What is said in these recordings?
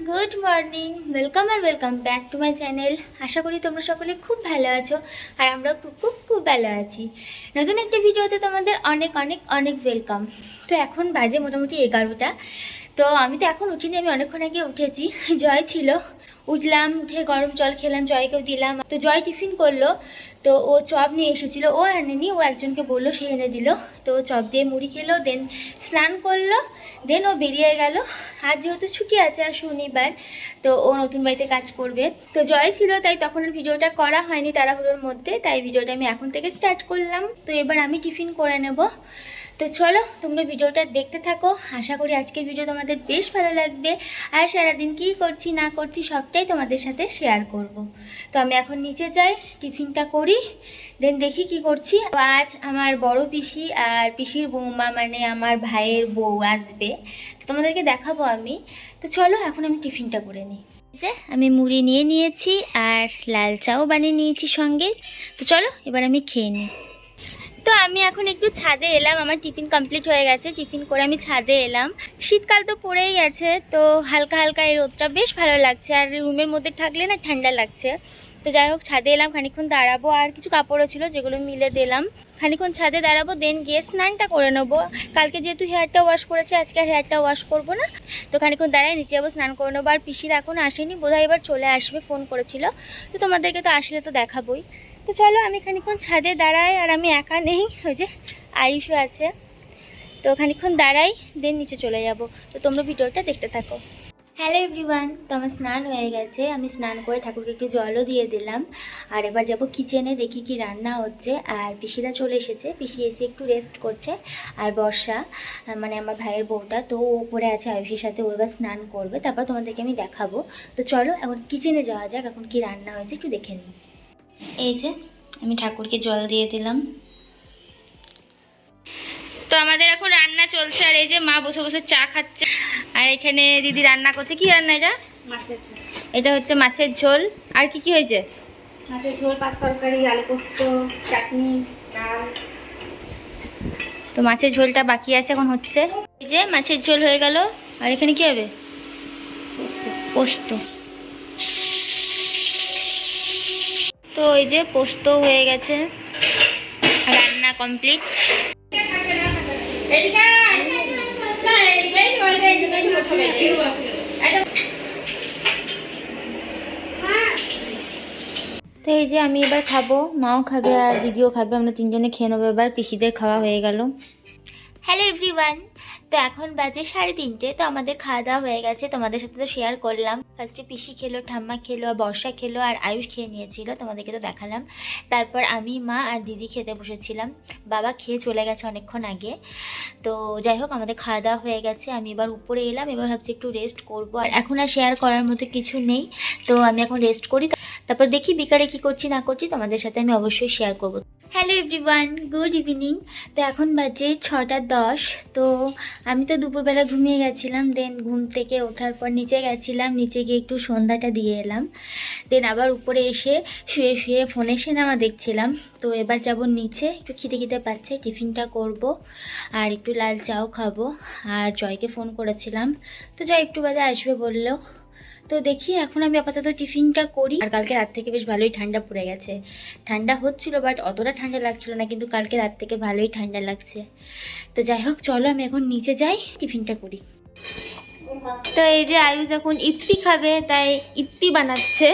Good morning, welcome আর welcome back to my channel. আশা করি তোমরা সকলে খুব ভালো আছো আর আমরাও খুব খুব খুব ভালো আছি। নতুন একটা ভিডিওতে তোমাদের অনেক অনেক অনেক ওয়েলকাম। তো এখন বাজে মোটামুটি 11টা। তো আমি তো এখন উঠিনি, আমি অনেকক্ষণ আগে উঠেছি। জয় ছিল, উঠলাম, উঠে গরম জল খেলাম, জয়কেও দিলাম। তো জয় টিফিন করলো, তো ও চপ নিয়ে এসেছিল, ও আনেনি, ও একজনকে বললো, সে এনে দিল। তো চপ দিয়ে মুড়ি খেলো, দেন স্নান করলো, দেন ও বেরিয়ে গেল। আজ যেহেতু ছুটি আছে আর শনিবার, তো ও নতুন বাড়িতে কাজ করবে। তো জয় ছিল, তাই তখন আর ভিডিওটা করা হয়নি তাড়াহুড়োর মধ্যে, তাই ভিডিওটা আমি এখন থেকে স্টার্ট করলাম। তো এবার আমি টিফিন করে নেব। তো চলো তোমরা ভিডিওটা দেখতে থাকো, আশা করি আজকের ভিডিও তোমাদের বেশ ভালো লাগবে। আর সারাদিন কী করছি না করছি সবটাই তোমাদের সাথে শেয়ার করব। তো আমি এখন নিচে যাই, টিফিনটা করি, দেন দেখি কি করছি। আজ আমার বড় পিসি আর পিসির বৌমা মানে আমার ভাইয়ের বউ আসবে, তো তোমাদেরকে দেখাবো আমি। তো চলো এখন আমি টিফিনটা করে নিই। যে আমি মুড়ি নিয়ে নিয়েছি আর লাল চাও বানিয়ে নিয়েছি সঙ্গে। তো চলো এবার আমি খেয়ে নিই। তো আমি এখন একটু ছাদে এলাম, আমার টিফিন কমপ্লিট হয়ে গেছে, টিফিন করে আমি ছাদে এলাম। শীতকাল তো পড়েই গেছে, তো হালকা হালকা এই রোদটা বেশ ভালো লাগছে, আর রুমের মধ্যে থাকলে না ঠান্ডা লাগছে। তো যাই হোক ছাদে এলাম, খানিকক্ষণ দাঁড়াবো, আর কিছু কাপড়ও ছিল যেগুলো মিলে দিলাম। খানিকক্ষণ ছাদে দাঁড়াবো, দেন গিয়ে স্নানটা করে নেবো। কালকে যেহেতু হেয়ারটা ওয়াশ করেছে, আজকে আর হেয়ারটা ওয়াশ করবো না। তো খানিকক্ষণ দাঁড়ায় নিচে যাবো, স্নান করে নেবো। আর পিসির এখন আসেনি, বোধহয় এবার চলে আসবে, ফোন করেছিল। তো তোমাদেরকে তো আসলে তো দেখাবোই। তো চলো আমি খানিকক্ষণ ছাদে দাঁড়াই, আর আমি একা নেই, ওই যে আয়ুষও আছে। তো খানিকক্ষণ দাঁড়াই, দেন নিচে চলে যাব। তো তোমরা ভিডিওটা দেখতে থাকো। হ্যালো এভরিওয়ান, তো আমার স্নান হয়ে গেছে, আমি স্নান করে ঠাকুরকে একটু জলও দিয়ে দিলাম। আর এবার যাব কিচেনে, দেখি কি রান্না হচ্ছে। আর পিসিরা চলে এসেছে, পিসি এসে একটু রেস্ট করছে। আর বর্ষা মানে আমার ভাইয়ের বউটা, তো ও উপরে আছে আয়ুষের সাথে, ও এবার স্নান করবে, তারপর তোমাদেরকে আমি দেখাবো। তো চলো এখন কিচেনে যাওয়া যাক, এখন কি রান্না হয়েছে একটু দেখে নিই। এই যে আমি ঠাকুরকে জল দিয়ে দিলাম। তো আমাদের এখন রান্না চলছে, আর এই যে মা বসে বসে চা খাচ্ছে, আর এখানে দিদি রান্না করছে। কি রান্না এটা? মাছের ঝোল। এটা হচ্ছে মাছের ঝোল। আর কি কি হয়েছে? মাছের ঝোল, পাঁচ তরকারি, আলু পোস্ত, চাটনি, ডাল। তো মাছের ঝোলটা বাকি আছে, এখন হচ্ছে। এই যে মাছের ঝোল হয়ে গেল, আর এখানে কি হবে? পোস্ত। তো এই যে পোস্ত হয়ে গেছে, রান্না কমপ্লিট। তো এই যে আমি এবার খাবো, মাও খাবে আর দিদিও খাবে, আমরা তিনজনে খেয়ে নেবো এবার। পিসিদের খাওয়া হয়ে গেল। হ্যালো এভরিওয়ান, তো এখন বাজে 3:30। তো আমাদের খাওয়া দাওয়া হয়ে গেছে, তোমাদের সাথে তো শেয়ার করলাম। ফার্স্টে পিসি খেলো, ঠাম্মা খেলো, আর বর্ষা খেলো, আর আয়ুষ খেয়ে নিয়েছিল, তোমাদেরকে তো দেখালাম। তারপর আমি, মা আর দিদি খেতে বসেছিলাম। বাবা খেয়ে চলে গেছে অনেকক্ষণ আগে। তো যাই হোক আমাদের খাওয়া দাওয়া হয়ে গেছে, আমি এবার উপরে এলাম, এবার ভাবছি একটু রেস্ট করবো। আর এখন আর শেয়ার করার মতো কিছু নেই, তো আমি এখন রেস্ট করি, তারপর দেখি বিকালে কি করছি না করছি তোমাদের সাথে আমি অবশ্যই শেয়ার করবো। Hello everyone, good evening. তো এখন বাজে 6:10। তো আমি তো দুপুরবেলা ঘুমিয়ে গেছিলাম, দেন ঘুম থেকে ওঠার পর নিচে গেছিলাম, নিচে গিয়ে একটু সন্ধ্যাটা দিয়ে এলাম। দেন আবার উপরে এসে শুয়ে শুয়ে ফোনে সিনেমা দেখছিলাম। তো এবার যাব নিচে, একটু খিদে পাচ্ছে, টিফিনটা করব, আর একটু লাল চাও খাবো। আর জয়কে ফোন করেছিলাম, তো জয় একটু বাদে আসবে বললো। তো দেখি এখন আমি আপাতত টিফিনটা করি। আর কালকে রাত থেকে বেশ ভালোই ঠান্ডা পড়ে গেছে, ঠান্ডা হচ্ছিল বাট অতটা ঠান্ডা লাগছিল না, কিন্তু কালকে রাত থেকে ভালোই ঠান্ডা লাগছে। তো যাই হোক চলো আমি এখন নিচে যাই, টিফিনটা করি। তো এই যে আয়ুষ এখন ইপ্পি খাবে, তাই ইপ্পি বানাচ্ছে।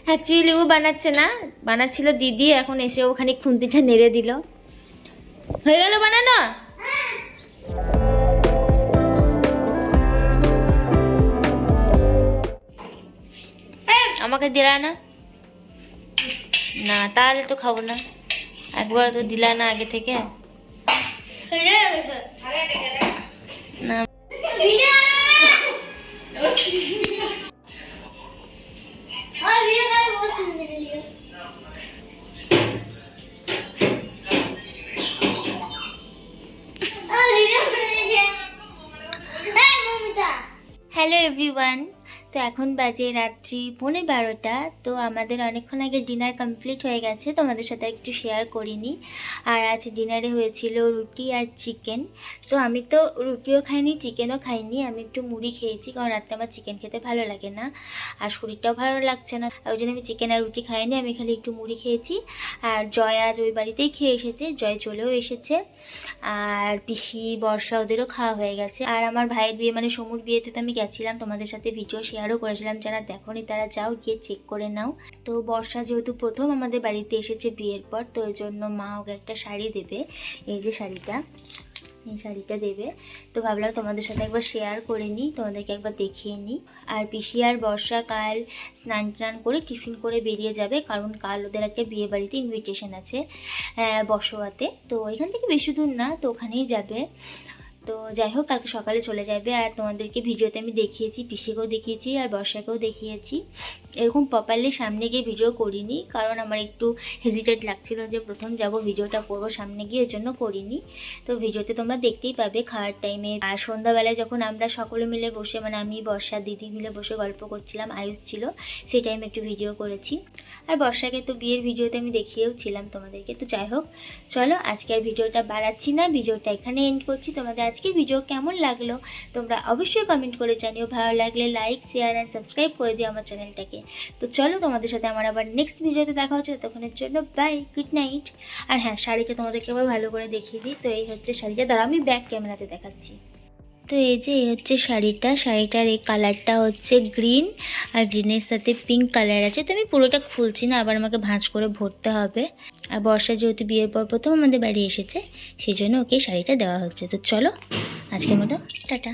অ্যাকচুয়ালি ও বানাচ্ছে না, বানাচ্ছিল দিদি, এখন এসে ওখানে খুন্তিটা নেড়ে দিল। হয়ে গেল বানানো? আমাকে দিলা না? না তাহলে তো খাবো না, একবার তো দিলা না আগে থেকে। না হ্যালো এভরিওয়ান, তো তো এখন বাজে রাত্রি 11:30। তো আমাদের অনেকক্ষণ আগে ডিনার কমপ্লিট হয়ে গেছে, তোমাদের সাথে একটু শেয়ার করিনি। আর আজ ডিনারে হয়েছিল রুটি আর চিকেন। তো আমি তো রুটিও খাইনি, চিকেনও খাইনি, আমি একটু মুড়ি খেয়েছি, কারণ রাত্রে আমার চিকেন খেতে ভালো লাগে না আর শরীরটাও ভালো লাগছে না, ওই জন্য আমি চিকেন আর রুটি খাইনি, আমি খালি একটু মুড়ি খেয়েছি। আর জয় আজ ওই বাড়িতেই খেয়ে এসেছে, জয় চলেও এসেছে। আর পিসি, বর্ষা ওদেরও খাওয়া হয়ে গেছে। আর আমার ভাইয়ের বিয়ে মানে সমুর বিয়েতে তো আমি গেছিলাম, তোমাদের সাথে ভিডিও শেয়ারও করেছিলাম, যারা দেখোনি তারা যাও গিয়ে চেক করে নাও। তো বর্ষা যেহেতু প্রথম আমাদের বাড়িতে এসেছে বিয়ের পর, তো ওই জন্য মা ওকে একটা শাড়ি দেবে, এই যে শাড়িটা, এই শাড়িটা দেবে। তো ভাবলাম তোমাদের সাথে একবার শেয়ার করে নিই, তোমাদেরকে একবার দেখিয়ে নিই। আর পিসি আর বর্ষা কাল স্নান টান করে টিফিন করে বেরিয়ে যাবে, কারণ কাল ওদের একটা বিয়ে বাড়িতে ইনভিটেশন আছে বসোয়াতে। তো এখান থেকে বেশি দূর না, তো ওখানেই যাবে। তো যাই হোক, কালকে সকালে চলে যাবে। আর তোমাদেরকে ভিডিওতে আমি দেখিয়েছি, পিসিকেও দেখিয়েছি আর বর্ষাকেও দেখিয়েছি। এরকম প্রপারলি সামনে গিয়ে ভিডিও করিনি, কারণ আমার একটু হেজিটেট লাগছিল যে প্রথম যাব ভিডিওটা করবো সামনে গিয়ে, ওই জন্য করিনি। তো ভিডিওতে তোমরা দেখতেই পাবে খাওয়ার টাইমে। আর সন্ধ্যাবেলায় যখন আমরা সকলে মিলে বসে, মানে আমি, বর্ষা, দিদি মিলে বসে গল্প করছিলাম, আয়ুষ ছিল, সেই টাইমে একটু ভিডিও করেছি। আর বর্ষাকে তো বিয়ের ভিডিওতে আমি দেখিয়েও ছিলাম তোমাদেরকে। তো যাই হোক, চলো আজকে আর ভিডিওটা বাড়াচ্ছি না, ভিডিওটা এখানে এন্ড করছি। তোমাদের আজকের ভিডিও কেমন লাগলো তোমরা অবশ্যই কমেন্ট করে জানিও, ভালো লাগলে লাইক, শেয়ার অ্যান্ড সাবস্ক্রাইব করে দিও আমার চ্যানেলটাকে। তো চলো, তোমাদের সাথে আমার আবার নেক্সট ভিডিওতে দেখা হচ্ছে, ততক্ষণের জন্য বাই, গুড নাইট। আর হ্যাঁ, শাড়িটা তোমাদেরকে আবার ভালো করে দেখিয়ে দিই। তো এই হচ্ছে শাড়িটা, দাঁড়া আমি ব্যাক ক্যামেরাতে দেখাচ্ছি। তো এই যে এই হচ্ছে শাড়িটা, শাড়িটার এই কালারটা হচ্ছে গ্রিন, আর গ্রিনের সাথে পিঙ্ক কালার আছে। তো আমি পুরোটা খুলছি না, আবার আমাকে ভাঁজ করে ভরতে হবে। আর বর্ষা যেহেতু বিয়ের পর প্রথম আমাদের বাড়ি এসেছে, সেই জন্য ওকে শাড়িটা দেওয়া হচ্ছে। তো চলো আজকের মতো টাটা।